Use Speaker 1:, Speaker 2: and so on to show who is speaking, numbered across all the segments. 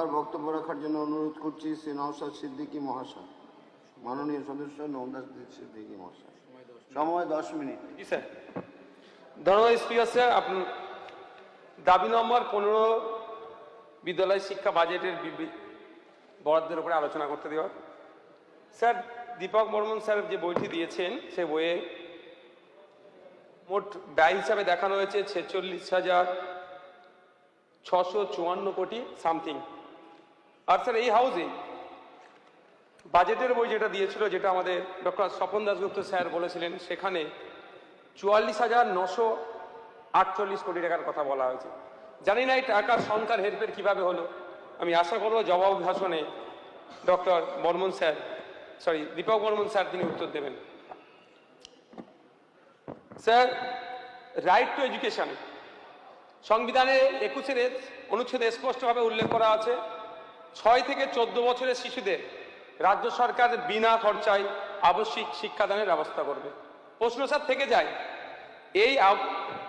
Speaker 1: সভার বক্তব্য রাখার জন্য অনুরোধ করছি শ্রী নওশাদ সিদ্দিকী মহাশয়, মাননীয় সদস্য নওশাদ সিদ্দিকী মহাশয়। সময় 10 মিনিট।
Speaker 2: জি স্যার। ধন্যবাদ স্পিকার স্যার। আপনার দাবি নম্বর 15 বিদ্যালয় শিক্ষা বাজেটের বরাদ্দের উপরে আলোচনা করতে দেওয়া। স্যার, দীপক বর্মন স্যার যে বইটি দিয়েছেন সে বইয়ে মোট ব্যয় হিসাবে দেখানো হয়েছে 46,654 কোটি সামথিং। আর স্যার এই হাউসে বাজেটের বই যেটা দিয়েছিল, যেটা আমাদের ডক্টর স্বপন দাশগুপ্ত স্যার বলেছিলেন, সেখানে 44,948 কোটি টাকার কথা বলা হয়েছে। জানি না এই টাকার সংখ্যার হেরফের কিভাবে হলো। আমি আশা করব জবাব ভাষণে doctor Barman sir, Deepak Barman sir তিনি উত্তর দেবেন। স্যার, রাইট টু এডুকেশন সংবিধানের 21 অনুচ্ছেদে স্পষ্টভাবে উল্লেখ করা আছে 6 থেকে 14 বছরের শিশুদের রাজ্য সরকার বিনা খরচায় আবশ্যিক শিক্ষাদানের ব্যবস্থা করবে। প্রশ্ন স্যার থেকে যায়, এই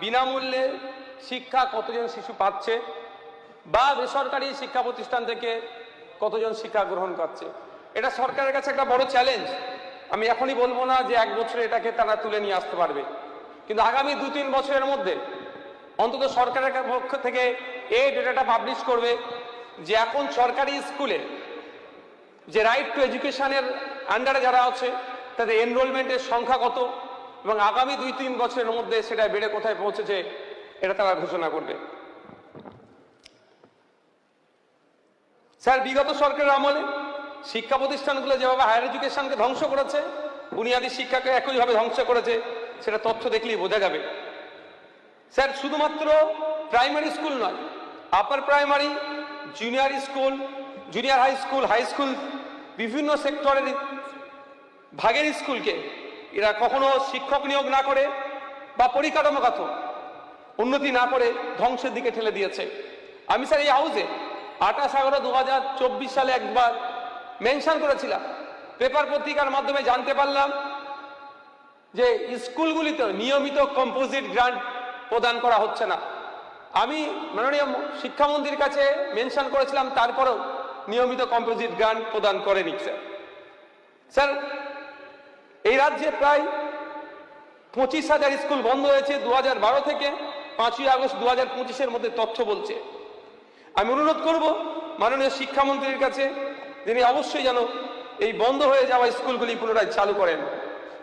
Speaker 2: বিনামূল্যে শিক্ষা কতজন শিশু পাচ্ছে, বা বেসরকারি শিক্ষা প্রতিষ্ঠান থেকে কতজন শিক্ষা গ্রহণ করছে? এটা সরকারের কাছে একটা বড় চ্যালেঞ্জ। আমি এখনই বলবো না যে 1 বছরে এটাকে তারা তুলে নিয়ে আসতে পারবে, কিন্তু আগামী 2-3 বছরের মধ্যে অন্তত সরকারের পক্ষ থেকে এই ডেটাটা পাবলিশ করবে যে এখন সরকারি স্কুলে যে রাইট টু এডুকেশনের আন্ডারে যারা আছে তাদের এনরোলমেন্টের সংখ্যা কত, এবং আগামী 2-3 বছরের মধ্যে সেটা বেড়ে কোথায় পৌঁছেছে এটা তারা ঘোষণা করবে। স্যার, বিগত সরকারের আমলে শিক্ষা প্রতিষ্ঠানগুলো যেভাবে হায়ার এডুকেশনকে ধ্বংস করেছে, বুনিয়াদী শিক্ষাকে একইভাবে ধ্বংস করেছে, সেটা তথ্য দেখলেই বোঝা যাবে। স্যার, শুধুমাত্র প্রাইমারি স্কুল নয়, upper primary, junior school, junior high school বিভিন্ন সেক্টরের ভাগের স্কুলকে এরা কখনো শিক্ষক নিয়োগ না করে বা পরিকাঠামোগত উন্নতি না করে ধ্বংসের দিকে ঠেলে দিয়েছে। আমি স্যার এই হাউসে 28/11/2024 সালে একবার মেনশন করেছিলাম, পেপার পত্রিকার মাধ্যমে জানতে পারলাম যে স্কুলগুলিতে নিয়মিত কম্পোজিট গ্রান্ট প্রদান করা হচ্ছে না। আমি মাননীয় শিক্ষামন্ত্রীর কাছে মেনশন করেছিলাম, তারপরেও নিয়মিত কম্পোজিট গ্রান্ট প্রদান করেনি স্যার। স্যার, এই রাজ্যে প্রায় 25,000 স্কুল বন্ধ হয়েছে 2012 থেকে 5ই আগস্ট 2025-এর মধ্যে তথ্য বলছে। আমি অনুরোধ করব মাননীয় শিক্ষামন্ত্রীর কাছে, তিনি অবশ্যই যেন এই বন্ধ হয়ে যাওয়া স্কুলগুলি পুনরায় চালু করেন।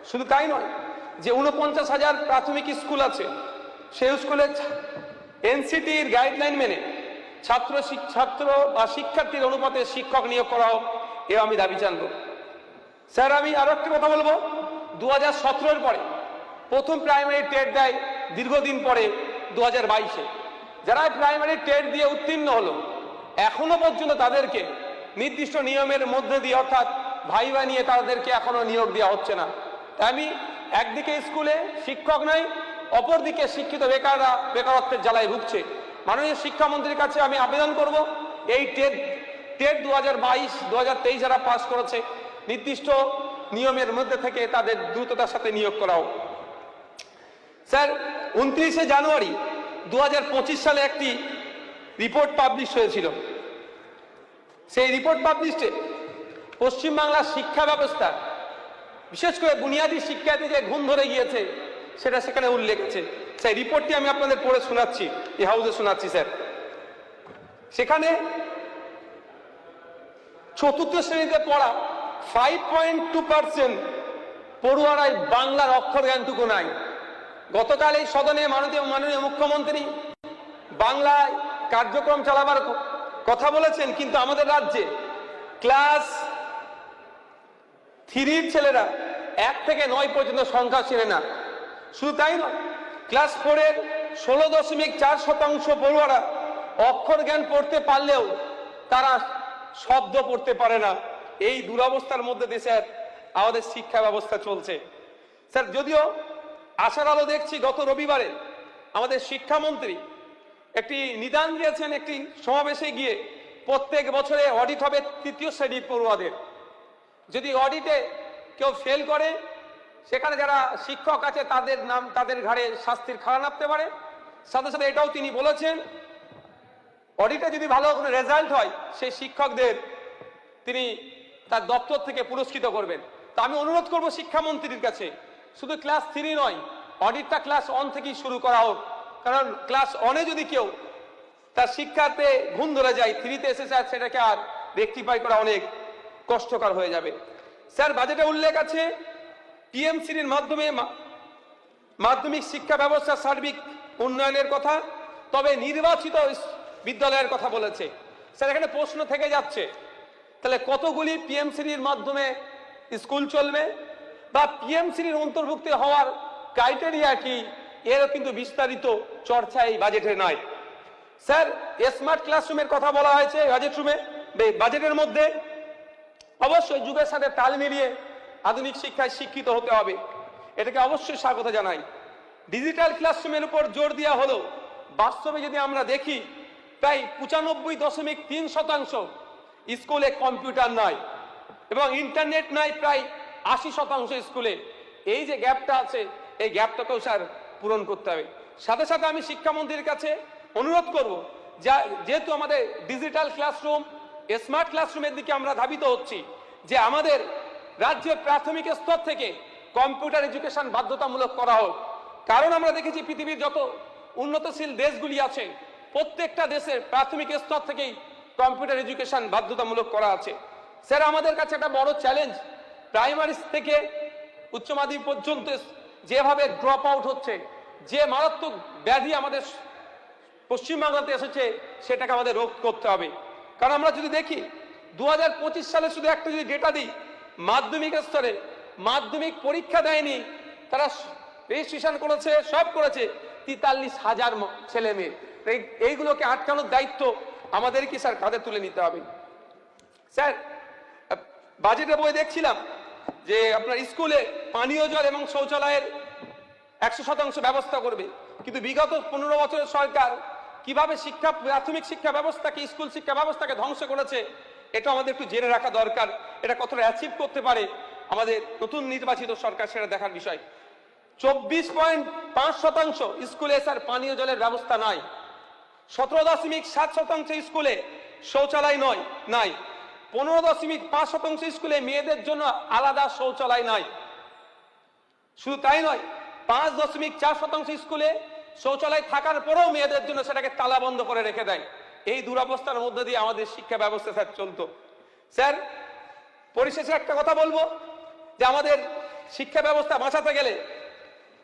Speaker 2: শুধু তাই নয়, যে 49,000 প্রাথমিক স্কুল আছে সেই স্কুলে এনসিটির গাইডলাইন মেনে ছাত্র বা শিক্ষার্থীর অনুপাতে শিক্ষক নিয়োগ করা হোক, এ আমি দাবি জানব। স্যার, আমি আরো একটা কথা বলবো, 2017-এর পরে প্রথম প্রাইমারি টেট দেয় দীর্ঘদিন পরে 2022-এ। যারা প্রাইমারি টেট দিয়ে উত্তীর্ণ হলো এখনো পর্যন্ত তাদেরকে নির্দিষ্ট নিয়মের মধ্যে দিয়ে, অর্থাৎ ভাইবা নিয়ে তাদেরকে এখনো নিয়োগ দেওয়া হচ্ছে না। তাই আমি একদিকে স্কুলে শিক্ষক নয়, অপরদিকে শিক্ষিত বেকাররা বেকারত্বের জ্বালায় ভুগছে। মাননীয় শিক্ষামন্ত্রীর কাছে আমি আবেদন করব, এই টেট 2022-2023 যারা পাস করেছে নির্দিষ্ট নিয়মের মধ্যে থেকে তাদের দ্রুততার সাথে নিয়োগ করাও। স্যার, 29শে জানুয়ারি 2025 সালে একটি রিপোর্ট পাবলিশ হয়েছিল। সেই রিপোর্ট পাবলিশে পশ্চিমবাংলার শিক্ষা ব্যবস্থা, বিশেষ করে বুনিয়াদী শিক্ষাতে যে ঘুম ধরে গিয়েছে সেটা সেখানে উল্লেখ আছে। সেই রিপোর্টটি আমি আপনাদের পড়ে শোনাচ্ছি, এই হাউসে শোনাচ্ছি। স্যার, সেখানে 4র্থ শ্রেণীতে পড়া 5.2% পড়ুয়ারাই বাংলার অক্ষর জ্ঞানটুকু নাই। গতকাল এই সদনে মাননীয় মুখ্যমন্ত্রী বাংলায় কার্যক্রম চালাবার কথা বলেছেন, কিন্তু আমাদের রাজ্যে ক্লাস 3-র ছেলেরা 1 থেকে 9 পর্যন্ত সংখ্যা ছেড়ে না। শুধু তাই নয়, ক্লাস 4-এর 16.4% পড়ুয়ারা অক্ষর জ্ঞান পড়তে পারলেও তারা শব্দ পড়তে পারে না। এই দুরবস্থার মধ্যে দেশের আমাদের শিক্ষা ব্যবস্থা চলছে। স্যার, যদিও আশার আলো দেখছি, গত রবিবারে আমাদের শিক্ষামন্ত্রী একটি নিদান দিয়েছেন, একটি সমাবেশে গিয়ে প্রত্যেক বছরে অডিট হবে 3য় শ্রেণীর পড়ুয়াদের। যদি অডিটে কেউ ফেল করে, সেখানে যারা শিক্ষক আছে তাদের ঘাড়ে শাস্তির খাড়া নামতে পারে। সাথে সাথে এটাও তিনি বলেছেন, অডিটে যদি ভালো কোনো রেজাল্ট হয় সেই শিক্ষকদের তিনি তার দপ্তর থেকে পুরস্কৃত করবেন। তো আমি অনুরোধ করব শিক্ষামন্ত্রীর কাছে, শুধু ক্লাস 3 নয়, অডিটটা ক্লাস 1 থেকেই শুরু করা হোক। কারণ ক্লাস 1-এ যদি কেউ তার শিক্ষাতে ঘুম ধরে যায়, 3-তে এসে স্যার সেটাকে আর রেকটিফাই করা অনেক কষ্টকর হয়ে যাবে। স্যার বাজেটে উল্লেখ আছে পিএমসির মাধ্যমে মাধ্যমিক শিক্ষা ব্যবস্থার সার্বিক উন্নয়নের কথা, তবে নির্বাচিত বিদ্যালয়ের কথা বলেছে। স্যার এখানে প্রশ্ন থেকে যাচ্ছে, তাহলে কতগুলি পিএমসির মাধ্যমে স্কুল চলবে বা পিএমসির অন্তর্ভুক্ত হওয়ার ক্রাইটেরিয়া কি, এরও কিন্তু বিস্তারিত চর্চা এই বাজেটে নাই। স্যার স্মার্ট ক্লাসরুমের কথা বলা হয়েছে বাজেটের মধ্যে। অবশ্যই যুগের সাথে তাল মিলিয়ে আধুনিক শিক্ষায় শিক্ষিত হতে হবে, এটাকে অবশ্যই স্বাগত জানাই। ডিজিটাল ক্লাসরুমের উপর জোর দেওয়া হলো, বাস্তবে যদি আমরা দেখি প্রায় 95.3% স্কুলে কম্পিউটার নাই এবং ইন্টারনেট নাই প্রায় 80% স্কুলে। এই যে গ্যাপটা আছে, এই গ্যাপটাকেও স্যার পূরণ করতে হবে। সাথে সাথে আমি শিক্ষামন্ত্রীর কাছে অনুরোধ করব, যেহেতু আমাদের ডিজিটাল ক্লাসরুম, স্মার্ট ক্লাসরুমের দিকে আমরা ধাবিত হচ্ছি, যে আমাদের রাজ্যের প্রাথমিক স্তর থেকে কম্পিউটার এডুকেশন বাধ্যতামূলক করা হোক। কারণ আমরা দেখেছি পৃথিবীর যত উন্নতশীল দেশগুলি আছে, প্রত্যেকটা দেশের প্রাথমিক স্তর থেকেই কম্পিউটার এডুকেশন বাধ্যতামূলক করা আছে। স্যার আমাদের কাছে একটা বড় চ্যালেঞ্জ, প্রাইমারি থেকে উচ্চ মাধ্যমিক পর্যন্ত যেভাবে ড্রপ আউট হচ্ছে, যে মারাত্মক ব্যাধি আমাদের পশ্চিমবাংলাতে এসেছে, সেটাকে আমাদের রোধ করতে হবে। কারণ আমরা যদি দেখি 2025 সালে শুধু একটা যদি ডেটা দিই, মাধ্যমিক স্তরে মাধ্যমিক পরীক্ষা দেয়নি, তারা রেজিস্ট্রেশন করেছে, সব করেছে 43,000 ছেলে মেয়ে। এইগুলোকে আটকানোর দায়িত্ব আমাদেরকে স্যার কাঁধে তুলে নিতে হবে। স্যার বাজেটের বই দেখছিলাম যে আপনার স্কুলে পানীয় জল এবং শৌচালয়ের 100% ব্যবস্থা করবে, কিন্তু বিগত 15 বছরের সরকার কিভাবে প্রাথমিক শিক্ষা ব্যবস্থাকে, স্কুল শিক্ষা ব্যবস্থাকে ধ্বংস করেছে, এটা আমাদের একটু জেনে রাখা দরকার। এটা কতটা অ্যাচিভ করতে পারে আমাদের নতুন নির্বাচিত সরকার, সেটা দেখার বিষয়। 24.5% স্কুলে স্যার পানীয় জলের ব্যবস্থা নাই। 17.7% স্কুলে শৌচালয় নাই। 15.5% স্কুলে মেয়েদের জন্য আলাদা শৌচালয় নাই। শুধু তাই নয়, 5.4% স্কুলে শৌচালয় থাকার পরেও মেয়েদের জন্য সেটাকে তালা বন্ধ করে রেখে দেয়। এই দুরবস্থার মধ্যে দিয়ে আমাদের শিক্ষা ব্যবস্থা স্যার চলতো। স্যার পরিশেষে একটা কথা বলবো, যে আমাদের শিক্ষা ব্যবস্থা বাঁচাতে গেলে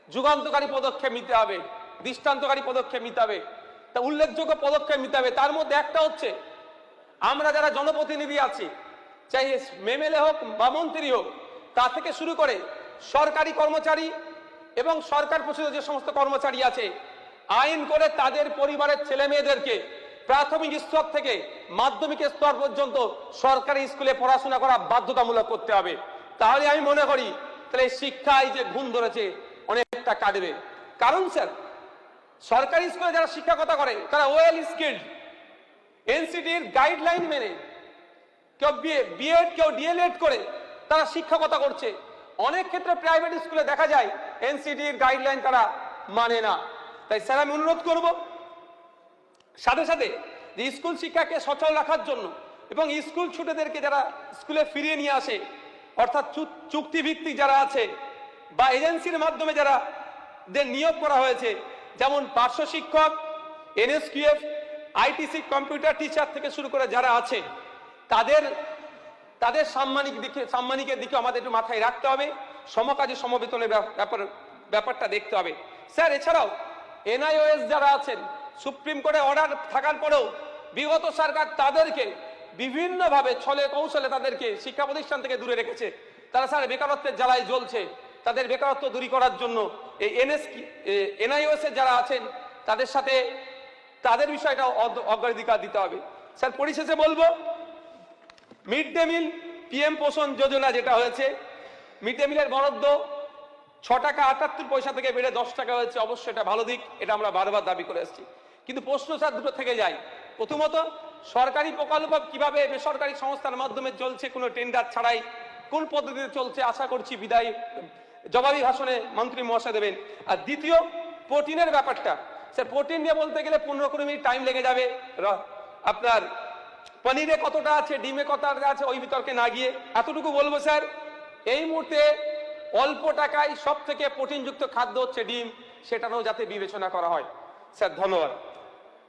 Speaker 2: যুগান্তকারী পদক্ষেপ নিতে হবে, দৃষ্টান্তকারী পদক্ষেপ নিতে হবে, তা উল্লেখযোগ্য পদক্ষেপ নিতে হবে। তার মধ্যে একটা হচ্ছে, আমরা যারা জনপ্রতিনিধি আছি, চাই এমএলএ হোক বা মন্ত্রী হোক, তা থেকে শুরু করে সরকারি কর্মচারী এবং সরকার পোষিত যে সমস্ত কর্মচারী আছে, আইন করে তাদের পরিবারের ছেলে মেয়েদেরকে প্রাথমিক স্তর থেকে মাধ্যমিক স্তর পর্যন্ত সরকারি স্কুলে পড়াশোনা করা বাধ্যতামূলক করতে হবে। তাহলে আমি মনে করি তাহলে শিক্ষায় যে ঘুম ধরেছে অনেকটা কাটবে। কারণ স্যার সরকারি স্কুলে যারা শিক্ষকতা করে তারা ওয়েল স্কিল্ড, এনসিটির গাইডলাইন মেনে, কেউ বিএড কেউ ডিএলএড করে তারা শিক্ষকতা করছে। অনেক ক্ষেত্রে প্রাইভেট স্কুলে দেখা যায় এনসিটির গাইডলাইন তারা মানে না। তাই স্যার আমি অনুরোধ করব, সাথে সাথে যে স্কুল শিক্ষাকে সচল রাখার জন্য এবং স্কুল ছুটেদেরকে যারা স্কুলে ফিরিয়ে নিয়ে আসে, অর্থাৎ চুক্তিভিত্তিক যারা আছে বা এজেন্সির মাধ্যমে যারা নিয়োগ করা হয়েছে, যেমন পার্শ্ব শিক্ষক, এনএসকিউএফ, আইটিসি, কম্পিউটার টিচার থেকে শুরু করে যারা আছে, তাদের সাম্মানিকের দিকে আমাদের একটু মাথায় রাখতে হবে। সমকাজে সমবেতনের ব্যাপারটা দেখতে হবে। স্যার এছাড়াও এনআইওএস যারা আছেন, সুপ্রিম কোর্টে অর্ডার থাকার পরেও বিগত সরকার তাদেরকে বিভিন্নভাবে ছলে কৌশলে তাদেরকে শিক্ষা প্রতিষ্ঠান থেকে দূরে রেখেছে। তারা স্যার বেকারত্বের জ্বালায় জ্বলছে। তাদের বেকারত্ব দূর করার জন্য এই এনআইওএস এর যারা আছেন তাদের সাথে তাদের বিষয়টা অগ্রাধিকার দিতে হবে। স্যার পরিশেষে বলবো, মিড ডে মিল পিএম পোষণ যোজনা যেটা হয়েছে, মিড ডে মিলের বরাদ্দ 6 টাকা 78 পয়সা থেকে বেড়ে 10 টাকা হয়েছে। অবশ্যই এটা ভালো দিক, এটা আমরা বারবার দাবি করে এসেছি। কিন্তু প্রশ্ন স্যার দুটো থেকে যায়। প্রথমত, সরকারি প্রকল্প কিভাবে বেসরকারি সংস্থার মাধ্যমে চলছে, কোনো টেন্ডার ছাড়াই কোন পদ্ধতিতে চলছে, আশা করছি জবাবি ভাষণে মন্ত্রী মহাশয় দেবেন। আর দ্বিতীয়, প্রোটিনের ব্যাপারটা। স্যার প্রোটিন নিয়ে বলতে গেলে 15-20 মিনিট টাইম লেগে যাবে, আপনার পনিরে কতটা আছে, ডিমে কতটা আছে, ওই বিতর্কে না গিয়ে এতটুকু বলবো স্যার, এই মুহূর্তে অল্প টাকায় সব থেকে প্রোটিনযুক্ত খাদ্য হচ্ছে ডিম, সেটারও যাতে বিবেচনা করা হয়। স্যার ধন্যবাদ।